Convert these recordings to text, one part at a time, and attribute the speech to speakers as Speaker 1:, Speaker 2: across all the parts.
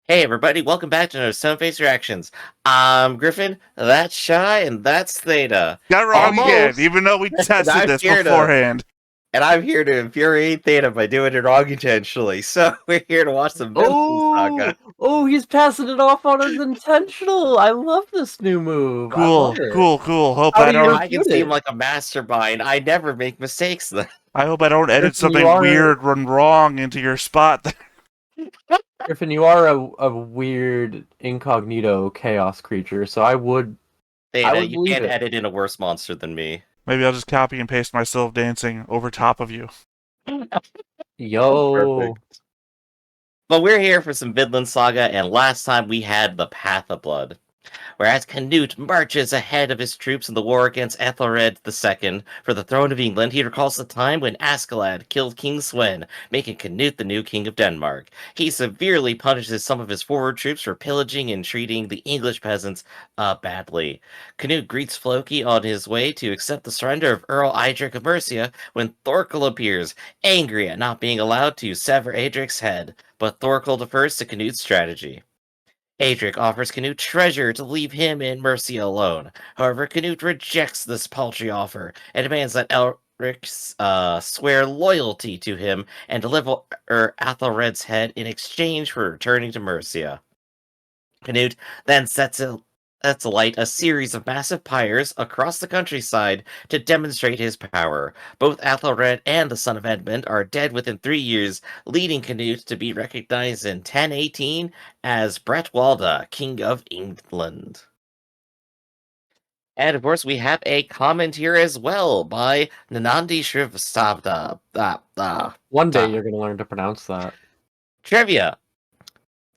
Speaker 1: Hey everybody, welcome back to another Stone Face Reactions. I'm Griffin, that's Shy, and that's Theta.
Speaker 2: Got it wrong again,
Speaker 1: Almost!
Speaker 2: even though we
Speaker 1: And
Speaker 2: tested
Speaker 1: I'm
Speaker 2: this
Speaker 1: here to
Speaker 2: beforehand.
Speaker 1: and I'm here to infuriate Theta by doing it wrong intentionally. So we're here to watch some Vinland Saga.
Speaker 3: Oh, he's passing it off on us intentional. I love this new move. I love
Speaker 2: Cool,
Speaker 3: it.
Speaker 2: cool, cool. Hope
Speaker 3: How
Speaker 2: I
Speaker 3: do you
Speaker 2: don't.
Speaker 1: I can
Speaker 3: refute
Speaker 1: seem
Speaker 3: it?
Speaker 1: like a mastermind. I never make mistakes though.
Speaker 2: I hope I don't edit
Speaker 3: Griffin, you
Speaker 2: something
Speaker 3: are
Speaker 2: weird run wrong into your spot.
Speaker 3: Griffin, you are a weird incognito chaos creature, so I would
Speaker 1: Theta, you
Speaker 3: believe
Speaker 1: can't
Speaker 3: it.
Speaker 1: edit in a worse monster than me.
Speaker 2: Maybe I'll just copy and paste myself dancing over top of you.
Speaker 3: Yo.
Speaker 1: Perfect. But we're here for some Vinland Saga, and last time we had the Path of Blood. Whereas Canute marches ahead of his troops in the war against Ethelred II for the throne of England, he recalls the time when Askeladd killed King Sweyn, making Canute the new king of Denmark. He severely punishes some of his forward troops for pillaging and treating the English peasants badly. Canute greets Floki on his way to accept the surrender of Earl Eidric of Mercia when Thorkel appears, angry at not being allowed to sever Eidric's head, but Thorkel defers to Canute's strategy. Adric offers Canute treasure to leave him and Mercia alone. However, Canute rejects this paltry offer and demands that Elric swear loyalty to him and deliver Athelred's head in exchange for returning to Mercia. Canute then sets alight a series of massive pyres across the countryside to demonstrate his power. Both Athelred and the son of Edmund are dead within 3 years, leading Canute to be recognized in 1018 as Bretwalda, King of England. And of course, we have a comment here as well by Nanandi Shrivstavda.
Speaker 3: One day you're gonna learn to pronounce that.
Speaker 1: Trivia.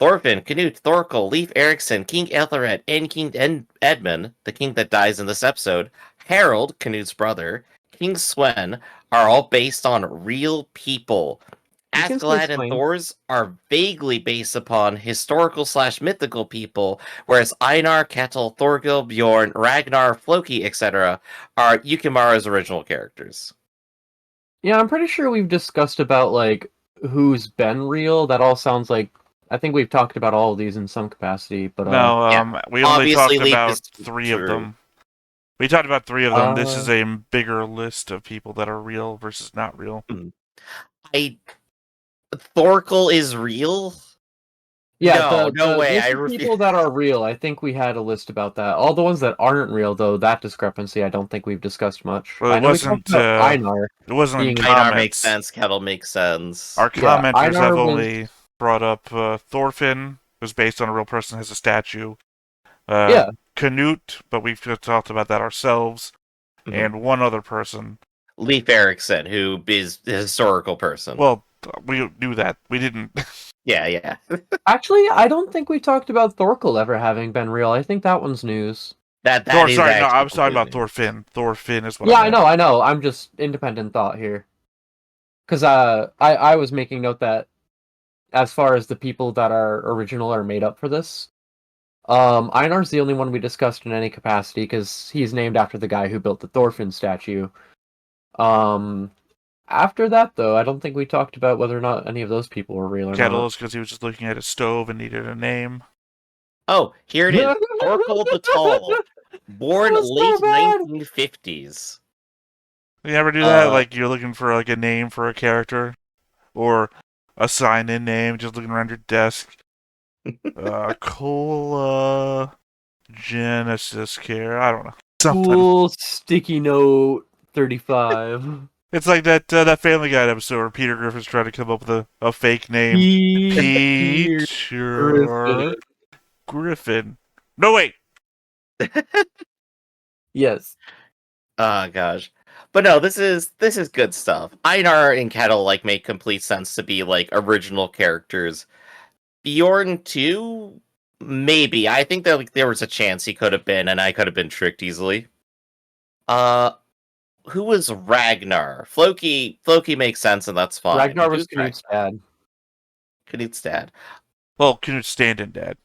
Speaker 1: Thorfinn, Canute, Thorkel, Leif Erikson, King Ethelred, and King Edmund, the king that dies in this episode, Harold, Canute's brother, King Swen, are all based on real people.
Speaker 3: You can say
Speaker 1: Askeladd and
Speaker 3: Swain.
Speaker 1: Thors are vaguely based upon historical/mythical people, whereas Einar, Ketil, Thorgil, Bjorn, Ragnar, Floki, etc. are Yukimara's original characters.
Speaker 3: Yeah, I'm pretty sure we've discussed about like who's been real. That all sounds like I think we've talked about all of these in some capacity, but
Speaker 2: No,
Speaker 1: Yeah,
Speaker 2: we only
Speaker 1: obviously
Speaker 2: talked
Speaker 1: Leaf
Speaker 2: about
Speaker 1: is
Speaker 2: three of
Speaker 1: true.
Speaker 2: them. We talked about three of them. This is
Speaker 3: uh
Speaker 2: a bigger list of people that are real versus not real.
Speaker 1: I Thorkel is real?
Speaker 3: Yeah,
Speaker 1: No, no
Speaker 3: the
Speaker 1: way. I
Speaker 3: list of
Speaker 1: refuse.
Speaker 3: people that are real, I think we had a list about that. All the ones that aren't real, though, that discrepancy, I don't think we've discussed much.
Speaker 2: Well,
Speaker 3: I know we talked about Einar
Speaker 2: it wasn't in
Speaker 3: being.
Speaker 1: Einar makes
Speaker 2: comments.
Speaker 1: sense. Kettle makes sense.
Speaker 2: Our
Speaker 3: Yeah,
Speaker 2: commenters have
Speaker 3: Einar was.
Speaker 2: only brought up Thorfinn, who's based on a real person, has a statue. Uh,
Speaker 3: Yeah,
Speaker 2: Canute, but we've just talked about that ourselves,
Speaker 1: Mhm.
Speaker 2: and one other person.
Speaker 1: Leif Erikson, who is a historical person.
Speaker 2: Well, we knew that. We didn't.
Speaker 1: Yeah, yeah.
Speaker 3: actually, I don't think we talked about Thorkel ever having been real. I think that one's news.
Speaker 1: That
Speaker 2: Thor,
Speaker 1: is
Speaker 2: sorry, no, I
Speaker 1: actually
Speaker 2: was talking about
Speaker 1: completely.
Speaker 2: Thorfinn. Thorfinn is what
Speaker 3: Yeah,
Speaker 2: I meant.
Speaker 3: I know. I'm just independent thought here. Because I was making note that as far as the people that are original are made up for this, Einar's the only one we discussed in any capacity because he's named after the guy who built the Thorfinn statue. Um, After that, though, I don't think we talked about whether or not any of those people were real or
Speaker 2: Kettle
Speaker 3: not.
Speaker 2: is because he was just looking at his stove and needed a name.
Speaker 1: Oh, here it is. Thorkel the Tall,
Speaker 3: That
Speaker 1: born
Speaker 3: was so
Speaker 1: late
Speaker 3: bad.
Speaker 1: 1950s.
Speaker 2: You ever do that?
Speaker 1: Uh,
Speaker 2: Like you're looking for like a name for a character, or a sign-in name, just looking around your desk. Cola Genesis Care. I don't know. Something.
Speaker 3: Cool sticky note 35.
Speaker 2: It's like that Family Guy episode where Peter Griffin's trying to come up with a fake name.
Speaker 3: Peter
Speaker 2: Peter
Speaker 3: Griffin.
Speaker 2: Griffin. No wait.
Speaker 3: Yes.
Speaker 1: oh gosh. But no, this is good stuff. Einar and Kettle like make complete sense to be like original characters. Bjorn too, maybe. I think that like there was a chance he could have been, and I could have been tricked easily. Uh, who was Ragnar? Floki makes sense, and that's fine.
Speaker 3: Ragnar was
Speaker 1: Who's
Speaker 3: Canute's dad.
Speaker 1: Canute's dad?
Speaker 2: Well, Knut's stand-in dad.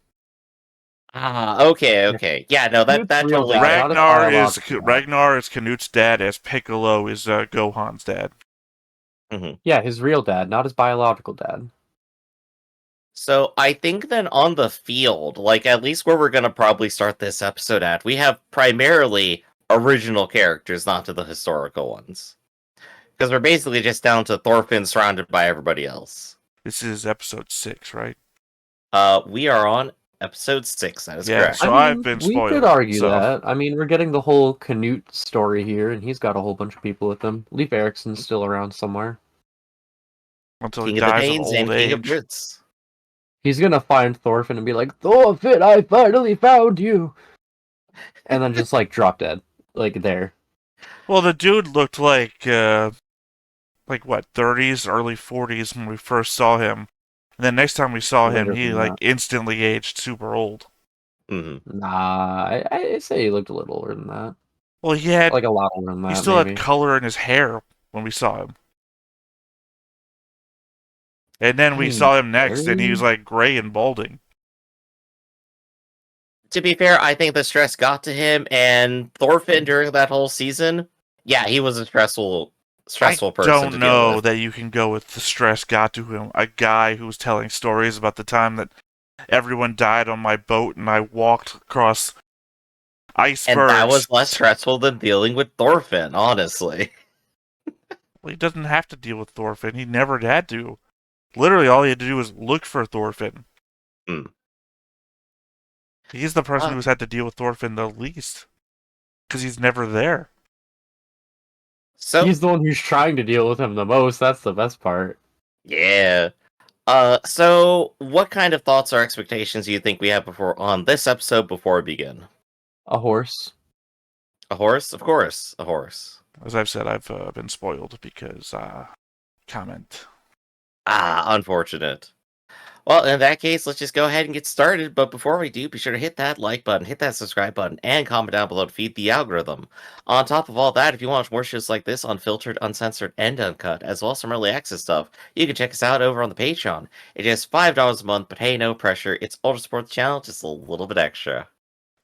Speaker 1: Ah, okay. Yeah, no, that
Speaker 3: Canute's
Speaker 1: that
Speaker 3: real
Speaker 1: totally
Speaker 3: dad,
Speaker 1: checks
Speaker 3: not his
Speaker 1: out.
Speaker 3: biological dad.
Speaker 2: Ragnar is Knut's dad, as Piccolo is Gohan's dad.
Speaker 1: Mhm.
Speaker 3: Yeah, his real dad, not his biological dad.
Speaker 1: So I think then on the field, like at least where we're gonna probably start this episode at, we have primarily original characters, not to the historical ones. Because we're basically just down to Thorfinn surrounded by everybody else.
Speaker 2: This is episode 6, right?
Speaker 1: We are on episode 6, that is
Speaker 2: Yeah,
Speaker 1: correct.
Speaker 2: so I've been
Speaker 3: we
Speaker 2: spoiled,
Speaker 3: could argue
Speaker 2: so-
Speaker 3: that. I mean, we're getting the whole Canute story here, and he's got a whole bunch of people with him. Leif Erikson's still around somewhere.
Speaker 2: Until
Speaker 1: King
Speaker 2: he
Speaker 1: of the
Speaker 2: dies of
Speaker 1: Danes
Speaker 2: old
Speaker 1: and King of
Speaker 2: age.
Speaker 1: Brits.
Speaker 3: He's gonna find Thorfinn and be like, "Thorfinn, I finally found you," and then just like drop dead, like there.
Speaker 2: Well, the dude looked like what, 30s, early 40s when we first saw him. And then next time we saw him,
Speaker 3: Later
Speaker 2: he
Speaker 3: than
Speaker 2: like
Speaker 3: that.
Speaker 2: instantly aged super old.
Speaker 1: Mm-hmm.
Speaker 3: Nah, I say he looked a little older than that.
Speaker 2: Well, he had
Speaker 3: Like a lot older than that.
Speaker 2: he still
Speaker 3: maybe.
Speaker 2: had color in his hair when we saw him. And then we saw him next, and he was like gray and balding.
Speaker 1: To be fair, I think the stress got to him, and Thorfinn during that whole season, yeah, he was a stressful person
Speaker 2: I
Speaker 1: to
Speaker 2: don't
Speaker 1: deal
Speaker 2: know
Speaker 1: with.
Speaker 2: that you can go with the stress got to him. A guy who was telling stories about the time that everyone died on my boat and I walked across icebergs.
Speaker 1: And that was less stressful than dealing with Thorfinn, honestly.
Speaker 2: Well, he doesn't have to deal with Thorfinn. He never had to. Literally, all he had to do was look for Thorfinn.
Speaker 1: Hmm.
Speaker 2: He's the person who's had to deal with Thorfinn the least. Because he's never there.
Speaker 1: So
Speaker 3: He's the one who's trying to deal with him the most. That's the best part.
Speaker 1: yeah. So what kind of thoughts or expectations do you think we have on this episode before we begin?
Speaker 3: A horse.
Speaker 1: A horse? Of course, a horse.
Speaker 2: As I've said, I've been spoiled because comment.
Speaker 1: Ah, unfortunate. Well, in that case, let's just go ahead and get started. But before we do, be sure to hit that like button, hit that subscribe button, and comment down below to feed the algorithm. On top of all that, if you want more shows like this, unfiltered, uncensored, and uncut, as well as some early access stuff, you can check us out over on the Patreon. It is $5 a month, but hey, no pressure. It's all to support the channel, just a little bit extra.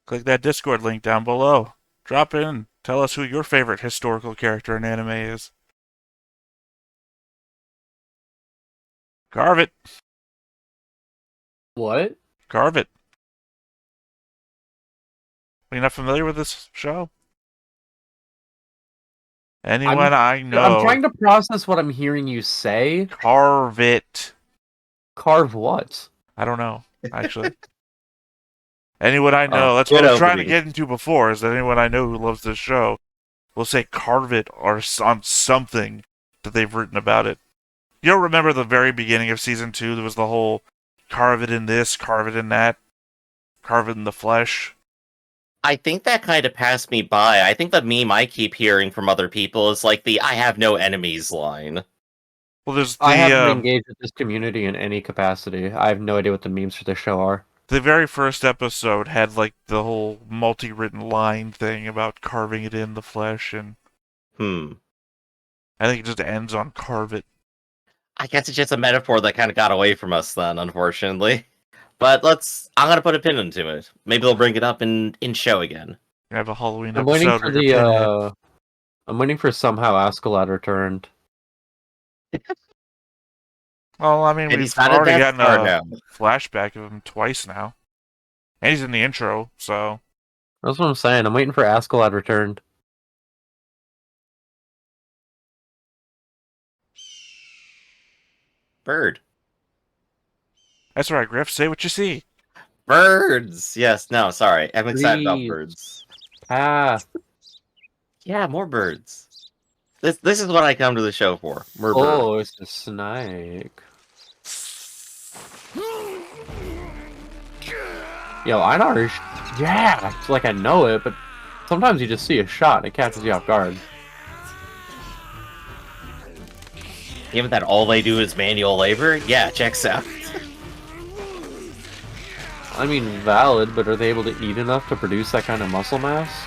Speaker 2: Click that Discord link down below. Drop in. Tell us who your favorite historical character in anime is. Carve it.
Speaker 3: What?
Speaker 2: Carve it. Are you not familiar with this show? Anyone I know.
Speaker 3: I'm trying to process what I'm hearing you say.
Speaker 2: Carve it.
Speaker 3: Carve what?
Speaker 2: I don't know, actually. Anyone I know, that's
Speaker 1: good
Speaker 2: what I was trying to
Speaker 1: opening.
Speaker 2: get into before, is that anyone I know who loves this show will say carve it or on something that they've written about it. You don't remember the very beginning of season 2? There was the whole carve it in this, carve it in that, carve it in the flesh.
Speaker 1: I think that kind of passed me by. I think the meme I keep hearing from other people is like the I have no enemies line.
Speaker 2: Well, there's
Speaker 3: I haven't
Speaker 2: the
Speaker 3: engaged with this community in any capacity. I have no idea what the memes for this show are.
Speaker 2: the very first episode had like the whole multi-written line thing about carving it in the flesh, and I think it just ends on carve it.
Speaker 1: I guess it's just a metaphor that kind of got away from us then, unfortunately. But I'm gonna put a pin into it. Maybe they'll bring it up in show again.
Speaker 2: You have a Halloween
Speaker 3: I'm waiting
Speaker 2: episode
Speaker 3: for
Speaker 2: where you're Pinhead.
Speaker 3: I'm waiting for somehow askeladd returned.
Speaker 2: Well, I mean,
Speaker 1: And
Speaker 2: we've
Speaker 1: he's not a
Speaker 2: already
Speaker 1: Death
Speaker 2: gotten
Speaker 1: Star
Speaker 2: a
Speaker 1: now.
Speaker 2: flashback of him twice now. And he's in the intro, so...
Speaker 3: That's what I'm saying. I'm waiting for askeladd returned.
Speaker 1: Bird.
Speaker 2: That's right, Griff. Say what you see.
Speaker 1: Birds! Yes, no, sorry. I'm excited about
Speaker 3: Please.
Speaker 1: birds.
Speaker 3: Path.
Speaker 1: Yeah, more birds. This is what I come to the show for. More birds.
Speaker 3: Oh, it's a snake. Yo, Einar is... Yeah! It's like I know it, but sometimes you just see a shot and it catches you off guard.
Speaker 1: Given that all they do is manual labor, yeah, checks out.
Speaker 3: I mean, valid, but are they able to eat enough to produce that kind of muscle mass?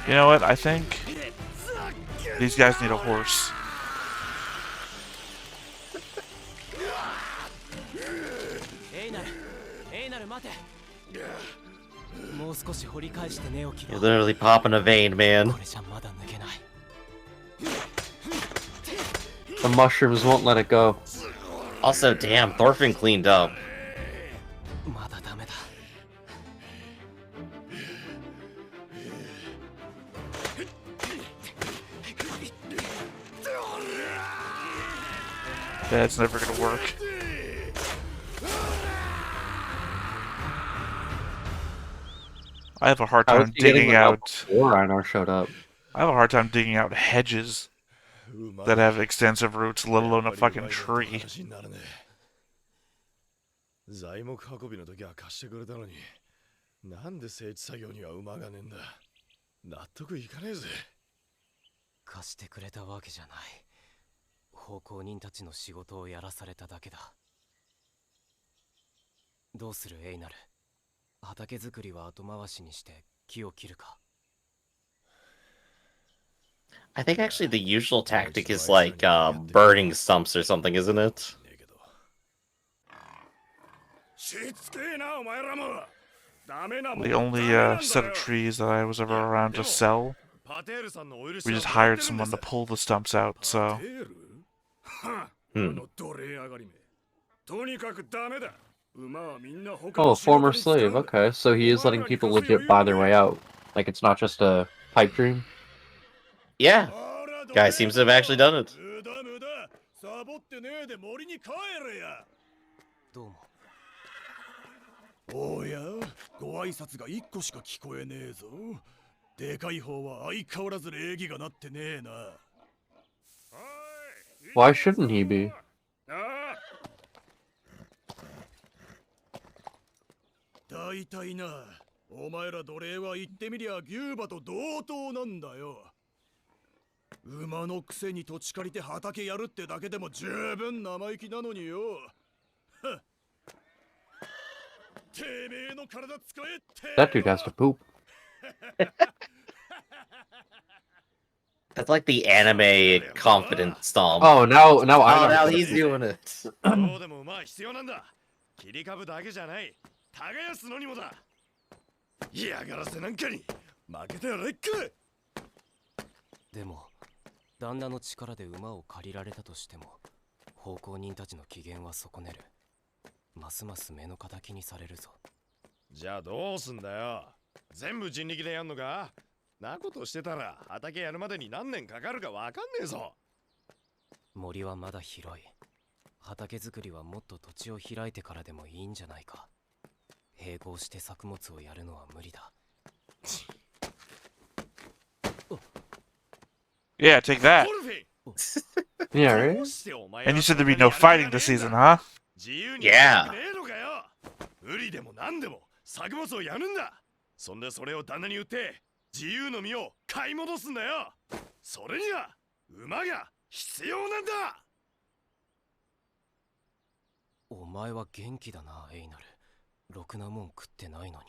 Speaker 2: You know what? I think these guys need a horse.
Speaker 1: You're literally popping a vein, man.
Speaker 3: The mushrooms won't let it go.
Speaker 1: Also, damn, Thorfinn cleaned up.
Speaker 2: That's never gonna work. I have a hard
Speaker 3: How is
Speaker 2: time
Speaker 3: he getting
Speaker 2: digging
Speaker 3: them out
Speaker 2: out.
Speaker 3: before Einar showed up?
Speaker 2: I have a hard time digging out hedges that have extensive roots, let alone a fucking tree.
Speaker 4: 材木運びの時は貸してくれたのに、なんで整地作業には馬がねえんだ。納得いかねえぜ。
Speaker 5: 貸してくれたわけじゃない。奉公人たちの仕事をやらされただけだ。どうするエイナル。畑作りは後回しにして木を切るか。
Speaker 1: I think actually the usual tactic is like burning stumps or something, isn't it?
Speaker 4: しつけえなお前らも。ダメなもん。
Speaker 2: The only set of trees that I was ever around to sell, we just hired someone to pull the stumps out, so...
Speaker 3: Oh, former slave. Okay, so he is letting people legit buy their way out. Like it's not just a pipe dream.
Speaker 1: Yeah. Guy seems to have actually done it.
Speaker 5: どうも。
Speaker 4: おや、ご挨拶が1個しか聞こえねえぞ。でかい方は相変わらず礼儀がなってねえな。
Speaker 3: Why shouldn't he be?
Speaker 4: 大体な、お前ら奴隷は言ってみりゃ牛馬と同等なんだよ。馬のくせに土地借りて畑やるってだけでも十分生意気なのによ。
Speaker 3: That dude has to poop.
Speaker 1: That's like the anime confident stomp.
Speaker 3: Oh, now
Speaker 1: Oh,
Speaker 3: Einar.
Speaker 1: now he's doing it.
Speaker 4: どうでも馬は必要なんだ。切り株だけじゃない。耕すのにもだ。嫌がらせなんかに負けてやれっか。
Speaker 5: でも、旦那の力で馬を借りられたとしても、奉公人たちの機嫌は損ねる。ますます目の敵にされるぞ。
Speaker 4: じゃあどうすんだよ。全部人力でやんのか。なことしてたら畑やるまでに何年かかるかわかんねえぞ。
Speaker 5: 森はまだ広い。畑作りはもっと土地を開いてからでもいいんじゃないか。並行して作物をやるのは無理だ。
Speaker 2: Yeah, take that.
Speaker 3: Yeah, right?
Speaker 2: And you said there'd be no fighting this season, huh?
Speaker 1: Yeah.
Speaker 4: 無理でも何でも作物をやるんだ。そんでそれを旦那に売って自由の身を買い戻すんだよ。それには馬が必要なんだ。
Speaker 5: お前は元気だな、エイナル。ろくなもん食ってないのに。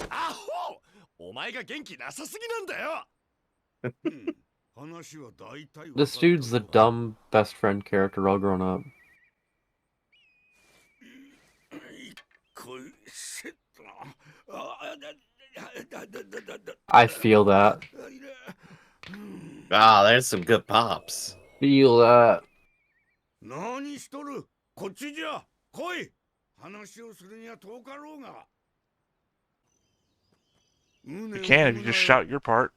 Speaker 4: アホ！お前が元気なさすぎなんだよ。
Speaker 3: This dude's the dumb best friend character all grown up. I feel that.
Speaker 1: Ah, there's some good pops.
Speaker 3: Feel that.
Speaker 6: 何しとる。こっちじゃ。来い。話をするには遠かろうが。
Speaker 2: You can if you just shout your part.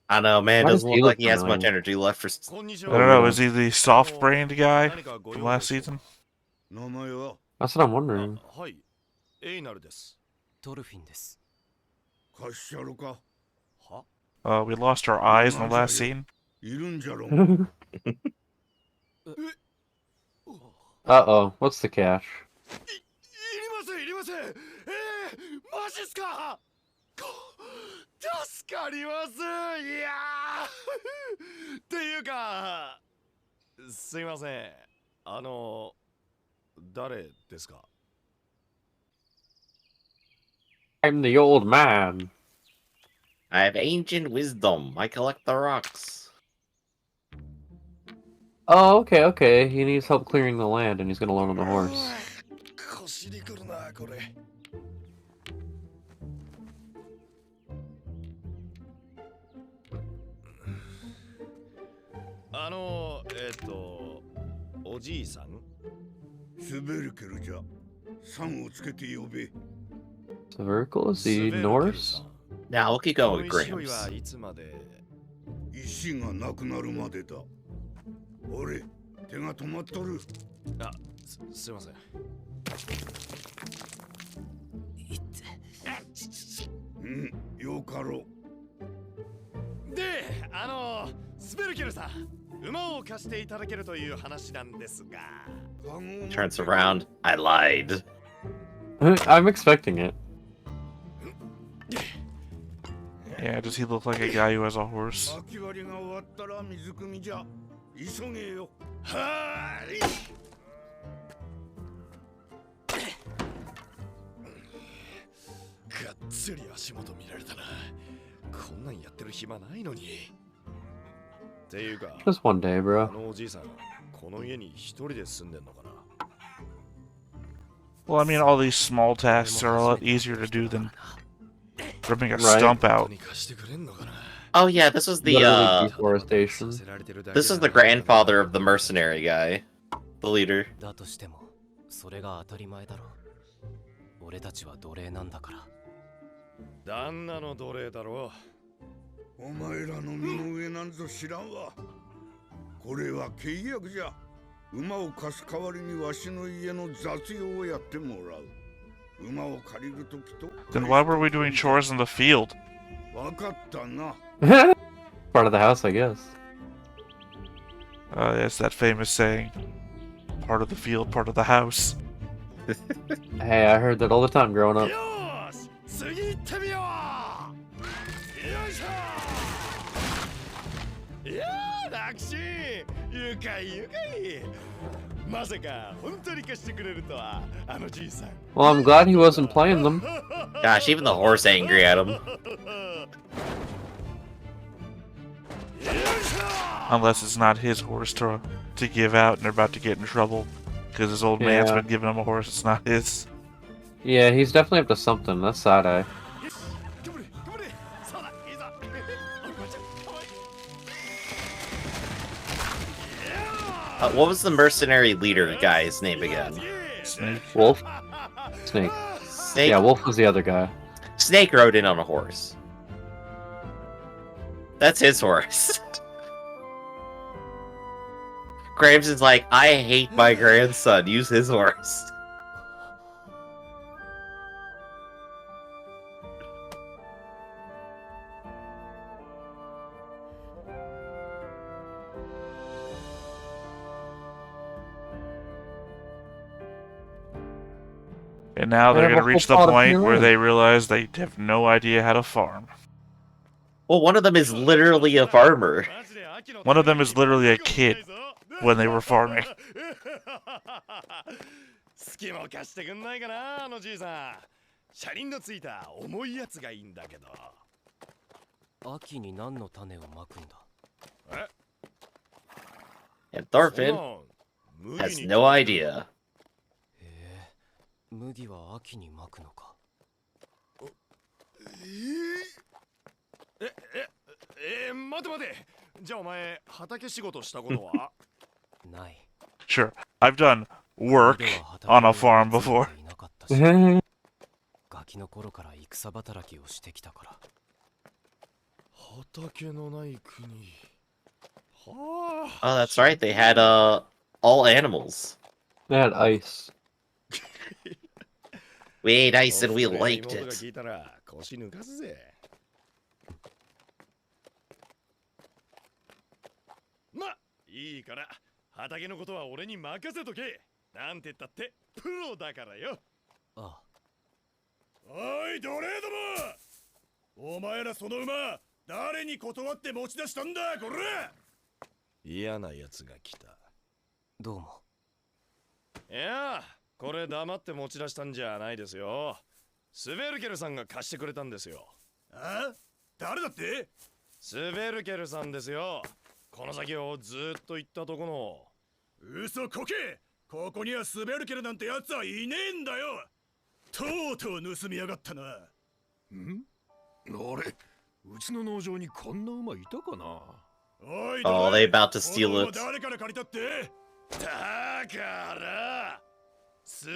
Speaker 1: I know, man.
Speaker 3: Why
Speaker 1: Doesn't
Speaker 3: does he
Speaker 1: look like
Speaker 3: look
Speaker 1: he has much
Speaker 3: annoying?
Speaker 1: energy left for.
Speaker 2: I don't know, is he the soft-brained guy from last season?
Speaker 6: 名前は
Speaker 3: That's what I'm wondering.
Speaker 4: はい。エイナルです。
Speaker 5: トルフィンです。
Speaker 6: 貸しちゃろか。
Speaker 4: は？
Speaker 2: We lost our eyes in the last scene.
Speaker 6: いるんじゃろ。
Speaker 3: Uh-oh, what's the catch?
Speaker 4: いりませんいりません。マジっすか。助かります。いやーっていうかすいません。誰ですか。
Speaker 3: I'm the old man.
Speaker 1: I have ancient wisdom. I collect the rocks.
Speaker 3: Oh, okay. He needs help clearing the land, and he's gonna loan him the horse.
Speaker 4: 腰にくるなこれ。おじいさん。
Speaker 6: スベルケルじゃ。さんをつけて呼べ。
Speaker 3: Severkel? Is he Norse?
Speaker 1: Now we'll keep going with
Speaker 4: この石
Speaker 1: Grams.
Speaker 4: はいつまで。
Speaker 6: 石意志がなくなるまでだ。俺、手が止まっとる。
Speaker 7: あ、すいません。
Speaker 6: うん、よかろう。
Speaker 7: で、スベルケルさん、馬を貸していただけるという話なんですが。
Speaker 1: Turns around. I lied.
Speaker 3: I'm expecting it.
Speaker 2: Yeah, does he look like a guy who has a horse?
Speaker 6: 薪割りが終わったら水汲みじゃ。急げよ。
Speaker 7: はーい。がっつり足元見られたな。こんなんやってる暇ないのに。っていうか、
Speaker 3: Just one day,
Speaker 7: あ
Speaker 3: bro.
Speaker 7: のおじいさん、この家に一人で住んでんのかな。
Speaker 2: Well, I mean, all these small tasks are a lot easier to do than ripping a
Speaker 3: Right.
Speaker 2: stump out.
Speaker 7: 本当に貸してくれんのかな。
Speaker 1: Oh yeah, this was the
Speaker 3: Literally deforestation.
Speaker 7: させられてるだけ
Speaker 1: this
Speaker 7: だ
Speaker 1: is the grandfather of the mercenary guy, the leader.
Speaker 5: だとしてもそれが当たり前だろう。俺たちは奴隷なんだから。
Speaker 7: 旦那の奴隷だろ
Speaker 6: お前らの身の上なんぞ知らんわ。これは契約じゃ。馬を貸す代わりにわしの家の雑用をやってもらう。馬を借りるときと。
Speaker 2: Then why were we doing chores in the field?
Speaker 6: わかったな。
Speaker 3: Part of the house, I guess.
Speaker 2: It's that famous saying, part of the field, part of the house.
Speaker 3: Hey, I heard that all the time growing
Speaker 7: う。
Speaker 3: up.
Speaker 7: よーし、次行ってみよう。よいしょ。いやー、楽しい。愉快愉快。まさか本当に貸してくれるとは、あのじいさん。
Speaker 3: Well, I'm glad he wasn't playing them.
Speaker 1: Gosh, even the horse angry at him.
Speaker 2: Unless it's not his horse to give out and they're about to get in trouble because his old man's
Speaker 3: Yeah.
Speaker 2: been giving him a horse. It's not his.
Speaker 3: Yeah, he's definitely up to something. That's side eye.
Speaker 7: 頑張れ頑張れ。そうだ、いいぞ。おばちゃん、かわいい。
Speaker 1: What was the mercenary leader guy's name again?
Speaker 2: Snake.
Speaker 3: Wolf? Snake.
Speaker 1: Snake.
Speaker 3: Yeah, Wolf was the other guy.
Speaker 1: Snake rode in on a horse. That's his horse. Gramson's like, I hate my grandson. Use his horse.
Speaker 2: And now they're
Speaker 3: Yeah,
Speaker 2: going to
Speaker 3: but
Speaker 2: reach the
Speaker 3: we'll follow
Speaker 2: point
Speaker 3: through
Speaker 2: where
Speaker 3: it.
Speaker 2: they realize they have no idea how to farm.
Speaker 1: Well, one of them is literally a farmer.
Speaker 2: One of them is literally a kid when they were farming.
Speaker 7: 隙間を貸してくんないかな、あのじいさん。車輪のついた重いやつがいいんだけど。
Speaker 5: 秋に何の種をまくんだ。
Speaker 1: And Thorfinn has no idea.
Speaker 5: へえ、麦は秋にまくのか。
Speaker 7: 待て待て。じゃあお前、畑仕事したことは？
Speaker 5: ない。
Speaker 2: Sure, I've done work on a farm before.
Speaker 5: いなかったし、ガキの頃から戦働きをしてきたから。
Speaker 7: 畑のない国。
Speaker 1: Oh, that's right. They had all animals.
Speaker 3: They had ice.
Speaker 1: We ate ice and we liked
Speaker 7: 妹が
Speaker 1: it.
Speaker 7: 聞いたら腰抜かすぜ。ま、いいから、畑のことは俺に任せとけ。なんて言ったってプロだからよ。
Speaker 5: ああ、
Speaker 4: おい奴隷ども、お前らその馬誰に断って持ち出したんだこれ。
Speaker 7: 嫌なやつが来た。
Speaker 5: どうも。
Speaker 7: いや、これ黙って持ち出したんじゃないですよ。スベルケルさんが貸してくれたんですよ。
Speaker 4: あ？誰だって？
Speaker 7: スベルケルさんですよ。この先をずっと行ったとこの。
Speaker 4: 嘘こけ。ここにはスベルケルなんてやつはいねえんだよ。とうとう盗みやがったな。
Speaker 6: ん？あれ、うちの農場にこんな馬いたかな。
Speaker 4: おい、
Speaker 1: Oh, they about to steal
Speaker 4: この馬
Speaker 1: it.
Speaker 4: 誰から借りたって？
Speaker 7: だからスベ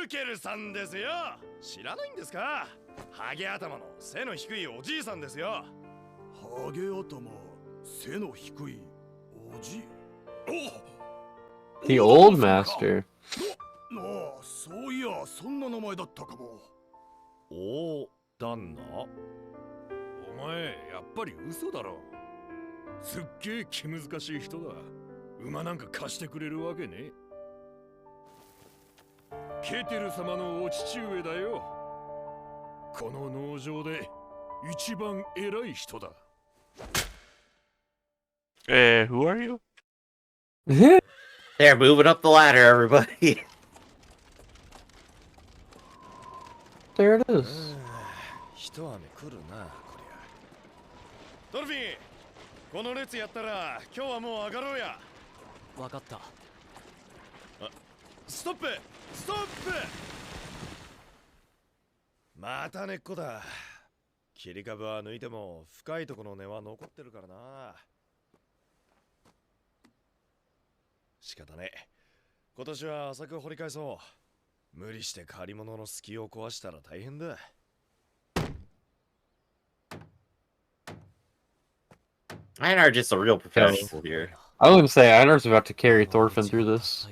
Speaker 7: ルケルさんですよ。知らないんですか？ハゲ頭の背の低いおじいさんですよ。
Speaker 4: ハゲ頭、背の低いおじ。
Speaker 3: The old master.
Speaker 4: ああ、そういや、そんな名前だったかも。
Speaker 7: おお、旦那。お前、やっぱり嘘だろ。すっげえ気難しい人だ。馬なんか貸してくれるわけね。ケテル様のお父上だよ。この農場で一番偉い人だ。
Speaker 2: Who are you?
Speaker 1: They're moving up the ladder, everybody.
Speaker 3: There it is.
Speaker 7: 一雨来るな、こりゃ。ドルフィン、この列やったら今日はもう上がろうや。
Speaker 5: わかった。
Speaker 7: ストップストップ。また根っこだ。切り株は抜いても深いところの根は残ってるからな。仕方ねえ。今年は浅く掘り返そう。無理して借り物の隙を壊したら大変だ。
Speaker 1: Einar just a real professional here.
Speaker 3: I was gonna say, Einar's about to carry Thorfinn through this.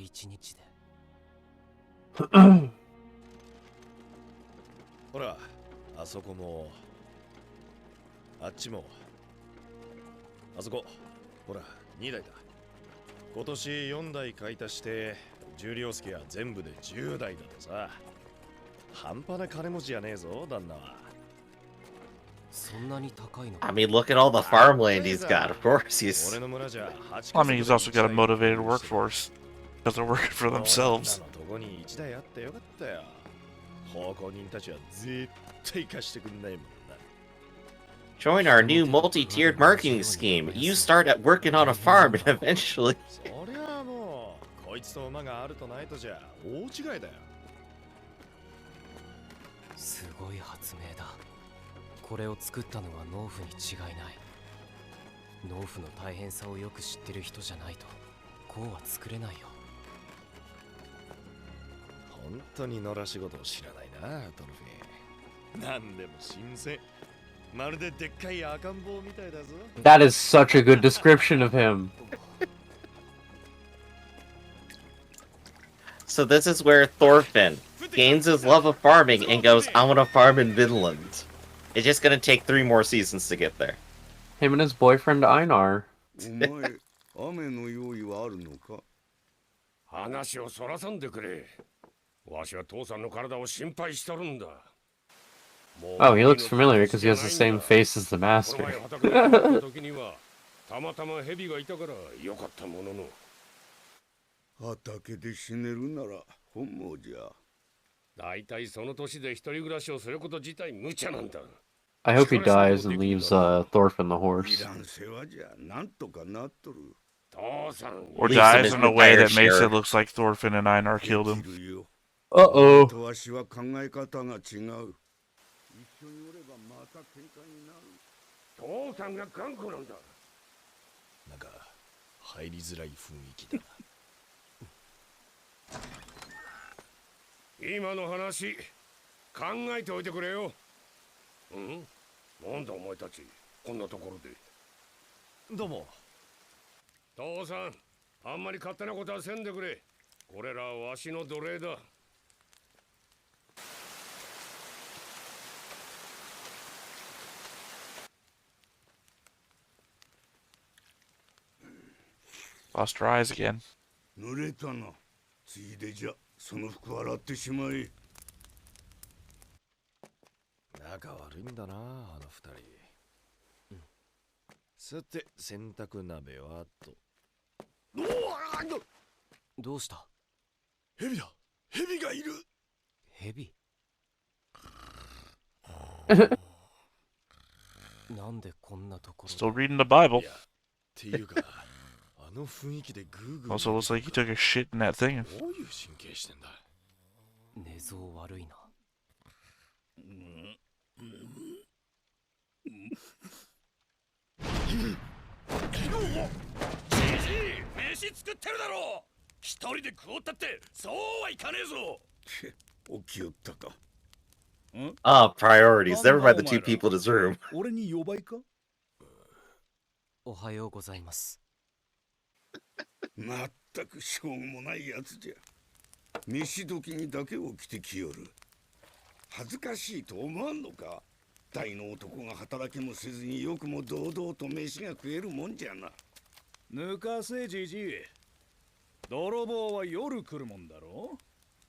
Speaker 7: ほら、あそこも、あっちも、あそこ、ほら、2台だ。今年4台買い足して、重量助は全部で10台だとさ。半端な金持ちじゃねえぞ、旦那は。
Speaker 1: I mean, look at all the farmland he's got. Of course, he's.
Speaker 7: I mean,
Speaker 2: He's also got a motivated workforce because they're working for themselves.
Speaker 1: Join our new multi-tiered marketing scheme. You start at working on a farm and eventually.
Speaker 7: そりゃあもう、こいつと馬があるとないとじゃ大違いだよ。
Speaker 5: すごい発明だ。これを作ったのは農夫に違いない。農夫の大変さをよく知ってる人じゃないとこうは作れないよ。
Speaker 7: 本当に野良仕事を知らないな、ドルフィン。なんでも新鮮。まるででっかい赤ん坊みたいだぞ。
Speaker 3: That is such a good description of him.
Speaker 1: So this is where Thorfinn gains his love of farming and goes, I want to farm in Vinland. It's just gonna take 3 more seasons to get there.
Speaker 3: Him and his boyfriend Einar.
Speaker 6: お前、雨の用意はあるのか？
Speaker 8: 話をそらさんでくれ。わしは父さんの体を心配しとるんだ。
Speaker 3: Oh, he looks familiar because he has the same face as the master.
Speaker 8: たまたま蛇がいたからよかったものの。
Speaker 6: 畑で死ねるなら本望じゃ。
Speaker 8: だいたいその年で一人暮らしをすること自体無茶なんだ。
Speaker 3: I hope he dies and leaves Thorfinn the horse.
Speaker 6: いらん世話じゃなんとかなっとる。
Speaker 2: Or dies in a way that makes it look like Thorfinn and Einar killed him.
Speaker 3: Uh-oh.
Speaker 6: とわしは考え方が違う。一緒におればまた喧嘩になる。
Speaker 8: 父さんが頑固なんだ。
Speaker 7: なんか入りづらい雰囲気だ。
Speaker 8: 今の話考えておいてくれよ。うん？なんだお前たちこんなところで。
Speaker 7: どうも。
Speaker 8: 父さん、あんまり勝手なことはせんでくれ。これらはわしの奴隷だ。
Speaker 2: Lost her eyes again.
Speaker 6: 濡れたな。ついでじゃ、その服洗ってしまえ。
Speaker 7: 仲悪いんだな、あの二人。さて、洗濯鍋はと。
Speaker 5: どうした？
Speaker 7: 蛇だ。蛇がいる。
Speaker 5: 蛇？なんでこんなところ？
Speaker 2: Still reading the Bible.
Speaker 7: っていうか、あの雰囲気でグーグー。
Speaker 2: Also looks like he took a shit in that thing.
Speaker 7: どういう神経してんだ。
Speaker 5: 寝相悪いな。
Speaker 8: じじい、飯作ってるだろう。一人で食おったってそうはいかねえぞ。
Speaker 6: 起きよったか。
Speaker 1: Ah, priorities. Never mind the 2 people in his room.
Speaker 4: 俺に呼ばいか？
Speaker 5: おはようございます。
Speaker 6: まったくしょうもないやつじゃ。飯時にだけ起きてきよる。恥ずかしいと思わんのか。大の男が働きもせずによくも堂々と飯が食えるもんじゃな。
Speaker 4: 抜かせじじい。泥棒は夜来るもんだろ。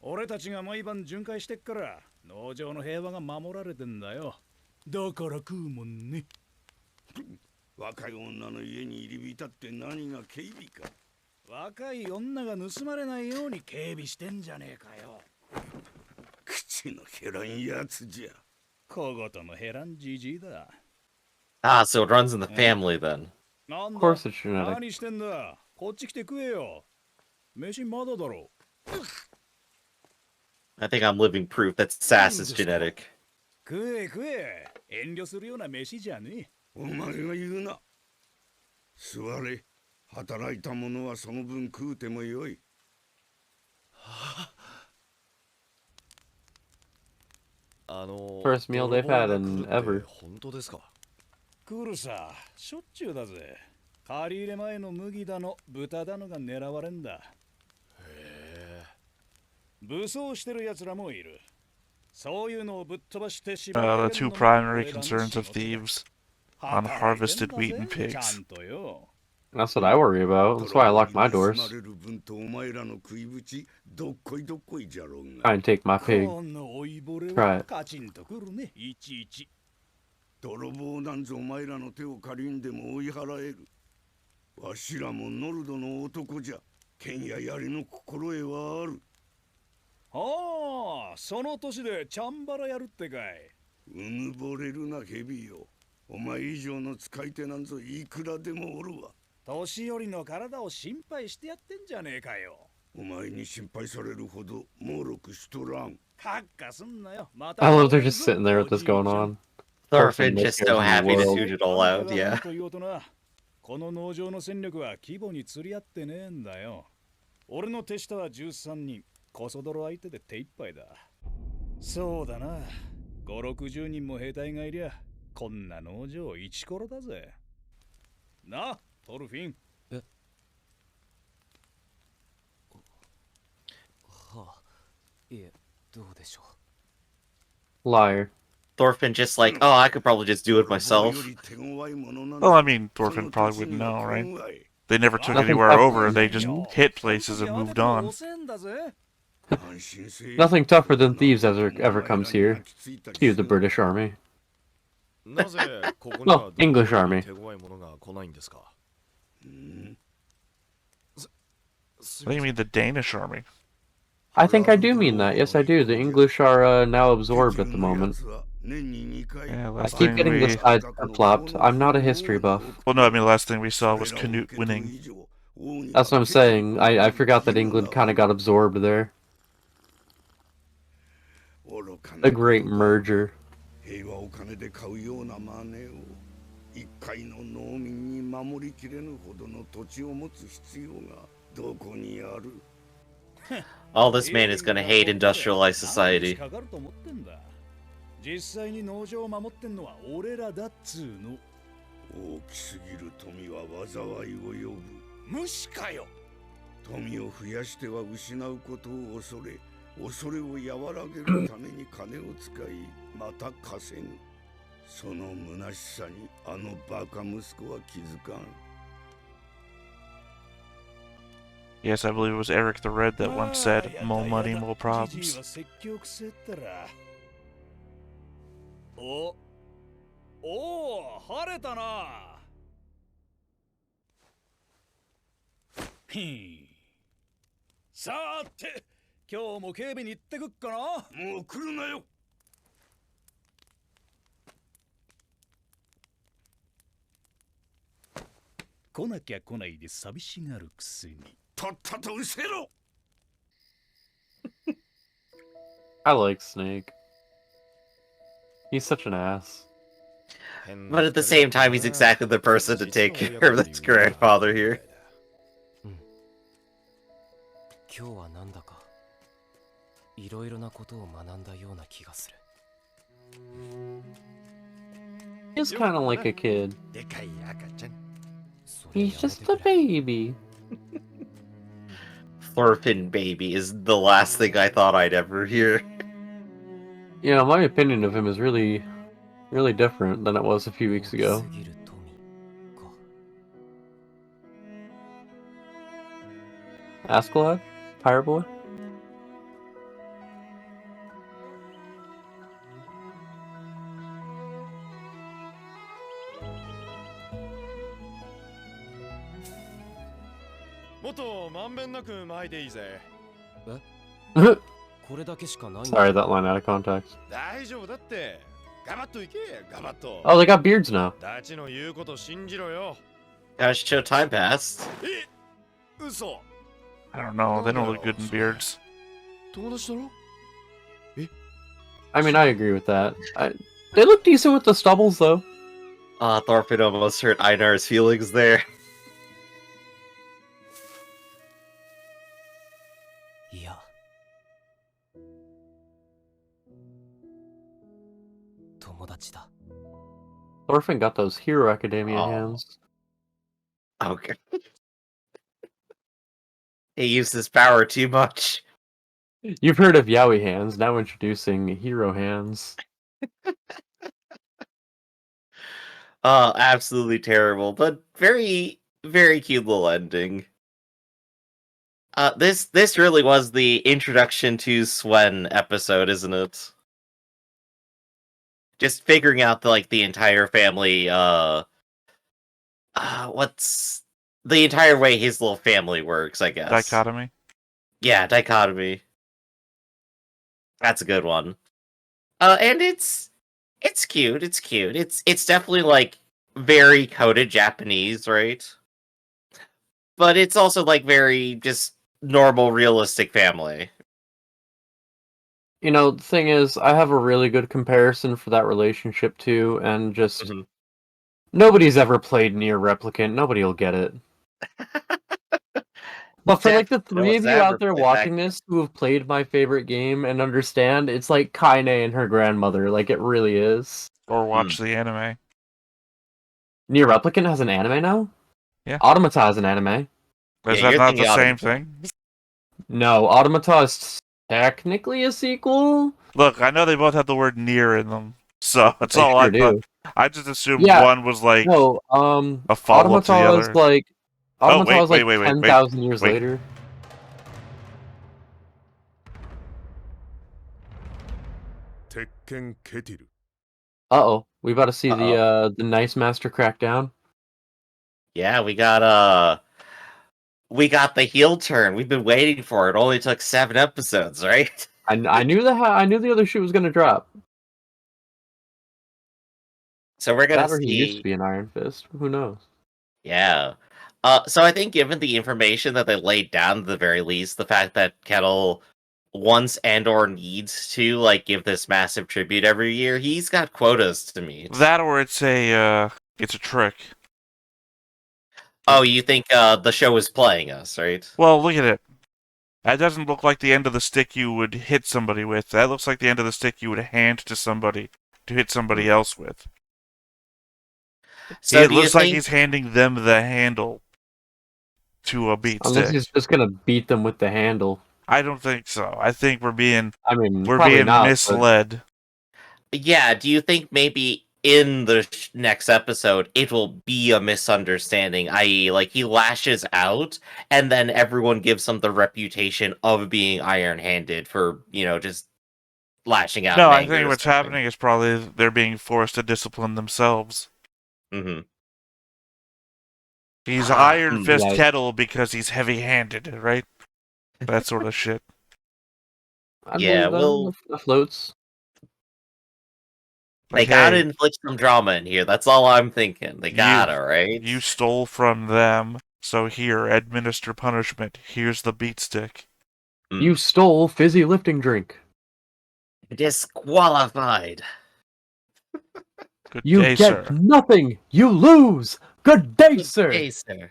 Speaker 4: 俺たちが毎晩巡回してっから農場の平和が守られてんだよ。だから食うもんね。
Speaker 6: 若い女の家に入り浸って何が警備か。
Speaker 4: 若い女が盗まれないように警備してんじゃねえかよ。
Speaker 6: 口の減らんやつじゃ。
Speaker 4: 小言の減らんじじいだ。
Speaker 1: Ah, so it runs in the family then.
Speaker 4: なん
Speaker 3: Of
Speaker 4: だ
Speaker 3: course it's genetic.
Speaker 4: 何してんだ。こっち来て食えよ。飯まだだろ。
Speaker 1: I think I'm living proof that sass is genetic.
Speaker 4: 食え食え。遠慮するような飯じゃね
Speaker 6: お前が言うな。座れ。働いた者はその分食うてもよい。
Speaker 3: First meal they've had in ever.
Speaker 7: 本当ですか？
Speaker 4: 来るさ。しょっちゅうだぜ。借り入れ前の麦だの豚だのが狙われんだ。武装してる奴らもいる。そういうのをぶっ飛ばして縛り上げるの
Speaker 2: The
Speaker 4: も
Speaker 2: two primary
Speaker 4: 俺らの
Speaker 2: concerns of
Speaker 4: 仕事だ。
Speaker 2: thieves: unharvested wheat and
Speaker 4: ちゃ
Speaker 2: pigs.
Speaker 4: んとよ。
Speaker 3: That's what I worry about. That's why I lock my
Speaker 6: 盗
Speaker 3: doors.
Speaker 6: まれる分とお前らの食いぶちどっこいどっこいじゃろう
Speaker 3: Try
Speaker 6: が。
Speaker 3: and take my pig.
Speaker 4: この老いぼれ
Speaker 3: Try
Speaker 4: は
Speaker 3: it.
Speaker 4: カチンとくるね。いちいち。
Speaker 6: 泥棒なんぞお前らの手を借りんでも追い払える。わしらもノルドの男じゃ。剣や槍の心得はある。
Speaker 4: ああ、その年でチャンバラやるってかい。
Speaker 6: うぬぼれるなヘビよ。お前以上の使い手なんぞいくらでもおるわ。
Speaker 4: 年寄りの体を心配してやってんじゃねえかよ。
Speaker 6: お前に心配されるほど猛録しとらん。
Speaker 4: カッカすんなよ。ま
Speaker 3: I
Speaker 4: た
Speaker 3: love they're just sitting there with this going on.
Speaker 1: Thorfinn
Speaker 3: Thorfinn
Speaker 1: just
Speaker 3: most
Speaker 1: so
Speaker 3: cares in
Speaker 1: happy
Speaker 3: the
Speaker 1: to
Speaker 3: world.
Speaker 1: shoot it all out, yeah.
Speaker 4: と言おうとな、この農場の戦力は規模に釣り合ってねえんだよ。俺の手下は13人、コソ泥相手で手一杯だ。そうだな、5、60人も兵隊がいりゃ、こんな農場一コロだぜ。な、トルフィン。
Speaker 5: はあ、いえ、どうでしょ
Speaker 3: Liar.
Speaker 1: Thorfinn just like, oh, I could probably just do it myself.
Speaker 2: Well, I mean, Thorfinn probably wouldn't know, right? They never took
Speaker 3: Nothing
Speaker 2: anywhere
Speaker 3: tough.
Speaker 2: over. They just hit places and moved on.
Speaker 3: Nothing tougher than thieves ever comes here. Cue the British Army.
Speaker 7: なぜここに
Speaker 3: No,
Speaker 7: は
Speaker 3: English
Speaker 7: どう
Speaker 3: army.
Speaker 7: いう手強いものが来ないんですか？
Speaker 2: What do you mean the Danish army?
Speaker 3: I think I do mean that. Yes, I do. The English are now absorbed at the moment.
Speaker 2: Yeah,
Speaker 3: I
Speaker 2: last
Speaker 3: keep
Speaker 2: thing
Speaker 3: getting
Speaker 2: we...
Speaker 3: this side flopped. I'm not a history buff.
Speaker 2: Well, no, I mean, the last thing we saw was Canute winning.
Speaker 3: That's what I'm saying. I forgot that England kind of got absorbed there. A great merger.
Speaker 6: 平和を金で買うようなマネを一介の農民に守りきれぬほどの土地を持つ必要がどこにある。
Speaker 1: All this man is gonna hate industrialized society.
Speaker 4: 実際に農場を守ってんのは俺らだっつうの。
Speaker 6: 大きすぎる富は災いを呼ぶ。
Speaker 4: 虫かよ。
Speaker 6: 富を増やしては失うことを恐れ、恐れを和らげるために金を使い、また稼ぐ。その虚しさにあのバカ息子は気づかん。
Speaker 2: Yes, I believe it was Eric the Red that once said, "More money, more problems."
Speaker 4: おお、晴れたな。さて、今日も警備に行ってくっかな。
Speaker 6: もう来るなよ。
Speaker 4: 来なきゃ来ないで寂しがるくせに。
Speaker 6: とっとと失せろ。
Speaker 3: I like Snake. He's such an ass.
Speaker 1: But at the same time, he's exactly the person to take care of this grandfather here.
Speaker 5: 今日はなんだかいろいろなことを学んだような気がする。
Speaker 3: He's kind of like a kid.
Speaker 7: でかい赤ちゃん。
Speaker 5: それ
Speaker 3: He's
Speaker 5: やめて
Speaker 3: just
Speaker 5: く
Speaker 3: a
Speaker 5: れ
Speaker 3: baby.
Speaker 1: Thorfinn baby is the last thing I thought I'd ever hear.
Speaker 3: You know, my opinion of him is really different than it was a few weeks
Speaker 5: 大き
Speaker 3: ago.
Speaker 5: すぎる富か
Speaker 3: Askeladd? Pirate Boy?
Speaker 7: もっとまんべんなく巻いていいぜ。
Speaker 5: これだけしかないん
Speaker 3: Sorry,
Speaker 5: だ
Speaker 3: that line out of context.
Speaker 7: 大丈夫だって。ガバッといけ、ガバッと。
Speaker 3: Oh, they got beards now.
Speaker 7: ダチの言うこと信じろよ。
Speaker 1: Gosh, show time passed.
Speaker 7: え、嘘。
Speaker 2: I don't know. They don't look good in beards.
Speaker 7: 友達だろ？
Speaker 3: I mean, I agree with that. They look decent with the stubbles, though.
Speaker 1: Thorfinn almost hurt Einar's feelings there.
Speaker 5: いや友達だ
Speaker 3: Thorfinn got those Hero Academia
Speaker 1: Oh.
Speaker 3: hands.
Speaker 1: Okay. He used his power too much.
Speaker 3: You've heard of Yaoi hands, now introducing Hero hands.
Speaker 1: Absolutely terrible, but very, very cute little ending. This really was the introduction to Swen episode, isn't it? Just figuring out the entire family, what's the entire way his little family works, I guess.
Speaker 2: Dichotomy.
Speaker 1: Yeah, dichotomy. That's a good one. And it's cute. It's cute. It's definitely very coded Japanese, right? But it's also very just normal, realistic family.
Speaker 3: You know, the thing is, I have a really good comparison for that relationship too, and just
Speaker 1: Mhm.
Speaker 3: nobody's ever played Near Replicant. Nobody will get it. But for the three of you out there watching this who have played my favorite game and understand, it's like Kaine and her grandmother. It really is.
Speaker 2: Or watch the anime.
Speaker 3: Near Replicant has an anime now?
Speaker 2: Yeah.
Speaker 3: Automata has an anime.
Speaker 2: Is
Speaker 1: Yeah,
Speaker 2: that
Speaker 1: you're
Speaker 2: not the
Speaker 1: thinking
Speaker 2: same
Speaker 1: Automata.
Speaker 2: thing?
Speaker 3: No, Automata is technically a sequel.
Speaker 2: Look, I know they both have the word near in them, so that's
Speaker 3: They
Speaker 2: all
Speaker 3: sure
Speaker 2: I thought.
Speaker 3: do.
Speaker 2: I just assumed
Speaker 3: Yeah.
Speaker 2: one was
Speaker 3: No,
Speaker 2: a follow-up to the
Speaker 3: Automata
Speaker 2: other.
Speaker 3: is like
Speaker 2: Oh,
Speaker 3: Automata is like
Speaker 2: wait,
Speaker 3: 10,000 years
Speaker 2: wait.
Speaker 3: later.
Speaker 8: Tekken Ketiru.
Speaker 3: Uh-oh, we about to see
Speaker 1: Uh-oh.
Speaker 3: the Nice Master crackdown.
Speaker 1: Yeah, we got the heel turn. We've been waiting for it. Only took 7 episodes, right?
Speaker 3: I knew I knew the other shoe was gonna drop.
Speaker 1: So we're gonna
Speaker 3: That or he used to
Speaker 1: see.
Speaker 3: be an Iron Fist. Who knows?
Speaker 1: Yeah. So I think given the information that they laid down at the very least, the fact that Kettle wants and/or needs to give this massive tribute every year, he's got quotas to meet.
Speaker 2: That or it's a trick.
Speaker 1: Oh, you think the show is playing us, right?
Speaker 2: Well, look at it. That doesn't look like the end of the stick you would hit somebody with. That looks like the end of the stick you would hand to somebody to hit somebody else with.
Speaker 1: So
Speaker 2: It
Speaker 1: do you
Speaker 2: looks like
Speaker 1: think
Speaker 2: he's handing them the handle to a beat
Speaker 3: Unless
Speaker 2: stick.
Speaker 3: he's just gonna beat them with the handle.
Speaker 2: I don't think so. I think we're being
Speaker 3: I mean, probably not, but-
Speaker 2: misled.
Speaker 1: Yeah, do you think maybe in the next episode it will be a misunderstanding, i.e., he lashes out and then everyone gives him the reputation of being iron-handed for, just lashing out?
Speaker 2: No,
Speaker 1: in
Speaker 2: I
Speaker 1: anger
Speaker 2: think
Speaker 1: or
Speaker 2: what's
Speaker 1: something.
Speaker 2: happening is probably they're being forced to discipline themselves.
Speaker 1: Mm-hmm.
Speaker 2: He's Iron Fist
Speaker 3: Right.
Speaker 2: Kettle because he's heavy-handed, right? That sort of shit.
Speaker 3: I
Speaker 1: Yeah,
Speaker 3: believe
Speaker 1: well-
Speaker 3: that floats.
Speaker 1: They
Speaker 2: Like,
Speaker 1: gotta
Speaker 2: hey,
Speaker 1: inflict some drama in here. That's all I'm thinking. They gotta, right?
Speaker 2: you stole from them, so here, administer punishment. Here's the beat stick.
Speaker 3: You stole fizzy lifting drink.
Speaker 1: Disqualified.
Speaker 2: Good
Speaker 3: You
Speaker 2: day,
Speaker 3: get
Speaker 2: sir.
Speaker 3: nothing. You lose. Good day, sir.
Speaker 1: Hey, sir.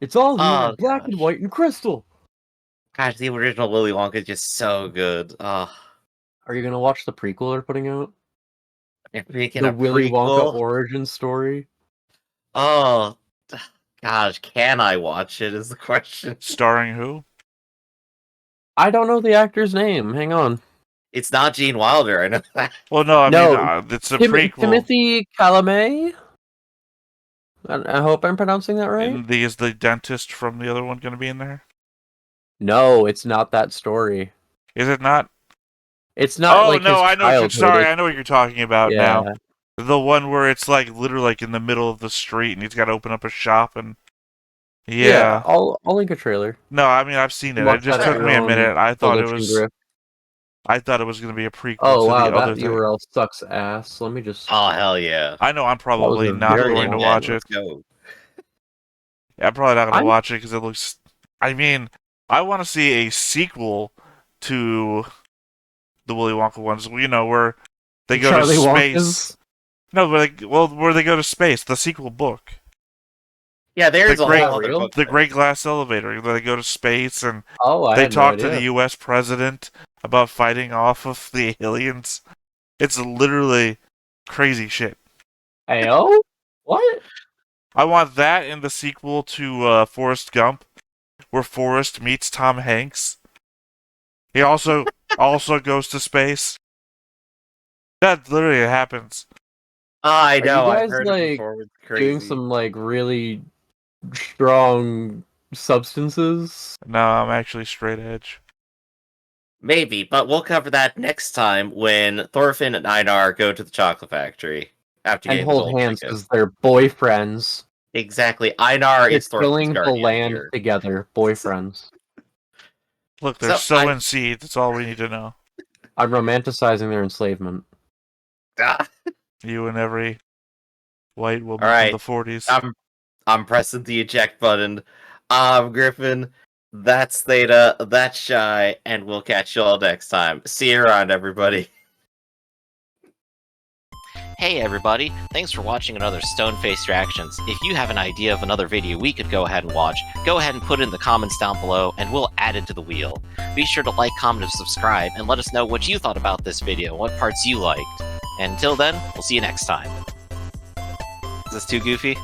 Speaker 3: It's all here
Speaker 1: Oh,
Speaker 3: in black and
Speaker 1: gosh.
Speaker 3: white and crystal.
Speaker 1: Gosh, the original Willy Wonka is just so good.
Speaker 3: Are you gonna watch the prequel they're putting out?
Speaker 1: If we get
Speaker 3: The
Speaker 1: a
Speaker 3: Willy Wonka
Speaker 1: prequel.
Speaker 3: origin story.
Speaker 1: Oh, Gosh, can I watch it? Is the question.
Speaker 2: Starring who?
Speaker 3: I don't know the actor's name. Hang on.
Speaker 1: It's not Gene Wilder. I know that.
Speaker 2: Well, no, I
Speaker 3: No,
Speaker 2: mean it's a prequel.
Speaker 3: Timothy Chalamet. I hope I'm pronouncing that right.
Speaker 2: And is the dentist from the other one going to be in there?
Speaker 3: No, it's not that story.
Speaker 2: Is it not?
Speaker 3: It's not
Speaker 2: Oh
Speaker 3: like
Speaker 2: no,
Speaker 3: his
Speaker 2: I know. What you're,
Speaker 3: childhood.
Speaker 2: sorry, I know what you're talking about
Speaker 3: Yeah.
Speaker 2: now. The one where it's like literally like in the middle of the street, and he's got to open up a shop, and yeah.
Speaker 3: I'll link a trailer.
Speaker 2: No, I mean I've seen it. It
Speaker 3: Watch
Speaker 2: just
Speaker 3: that
Speaker 2: took
Speaker 3: at
Speaker 2: me
Speaker 3: your
Speaker 2: a
Speaker 3: own
Speaker 2: minute. I thought it
Speaker 3: volition,
Speaker 2: was.
Speaker 3: Griff.
Speaker 2: I thought it was going to be a prequel
Speaker 3: Oh
Speaker 2: to
Speaker 3: wow,
Speaker 2: the other
Speaker 3: that
Speaker 2: thing.
Speaker 3: URL sucks ass. Let me just.
Speaker 1: Oh hell yeah!
Speaker 2: I know I'm probably
Speaker 3: a
Speaker 2: not
Speaker 3: very
Speaker 2: going to
Speaker 3: long
Speaker 2: watch
Speaker 1: Let's
Speaker 2: it.
Speaker 1: go.
Speaker 2: I'm probably not going to
Speaker 3: I'm-
Speaker 2: watch it because it looks. I mean, I want to see a sequel to the Willy Wonka ones. You know, where they go
Speaker 3: Charlie
Speaker 2: to
Speaker 3: Wonka's.
Speaker 2: space. No, where they go to space. The sequel book.
Speaker 1: Yeah, there's
Speaker 2: The
Speaker 1: a
Speaker 2: great-
Speaker 1: whole other
Speaker 3: real?
Speaker 1: book.
Speaker 2: The Great Glass Elevator. Where they go to space and
Speaker 3: Oh, I
Speaker 2: they
Speaker 3: had no
Speaker 2: talk to
Speaker 3: idea.
Speaker 2: the U.S. president about fighting off of the aliens. It's literally crazy shit.
Speaker 3: Ayo? What?
Speaker 2: I want that in the sequel to Forrest Gump, where Forrest meets Tom Hanks. He also goes to space. That literally happens.
Speaker 1: I
Speaker 3: you
Speaker 1: know. I've
Speaker 3: guys,
Speaker 1: heard it
Speaker 3: like,
Speaker 1: before. It's crazy.
Speaker 3: Doing some like really strong substances.
Speaker 2: No, I'm actually straight edge.
Speaker 1: Maybe, but we'll cover that next time when Thorfinn and Einar go to the chocolate factory after
Speaker 3: And
Speaker 1: getting the
Speaker 3: hold
Speaker 1: gold
Speaker 3: hands
Speaker 1: ticket.
Speaker 3: because they're boyfriends.
Speaker 1: Exactly. Einar
Speaker 3: They're
Speaker 1: is Thorfinn's
Speaker 3: filling the
Speaker 1: guardian
Speaker 3: land
Speaker 1: here.
Speaker 3: together, boyfriends.
Speaker 2: Look, they're
Speaker 1: So,
Speaker 2: sowing seeds. That's all we need to know.
Speaker 3: I'm romanticizing their enslavement.
Speaker 1: Ah,
Speaker 2: You and every white woman
Speaker 1: All right.
Speaker 2: from the 40s.
Speaker 1: I'm pressing the eject button. I'm Griffin. That's Theta. That's Shy, and we'll catch you all next time. See you around, everybody. Hey everybody, thanks for watching another Stone-Faced Reactions. If you have an idea of another video we could go ahead and watch, go ahead and put it in the comments down below and we'll add it to the wheel. Be sure to like, comment, and subscribe, and let us know what you thought about this video, what parts you liked. And until then, we'll see you next time. Is this too goofy?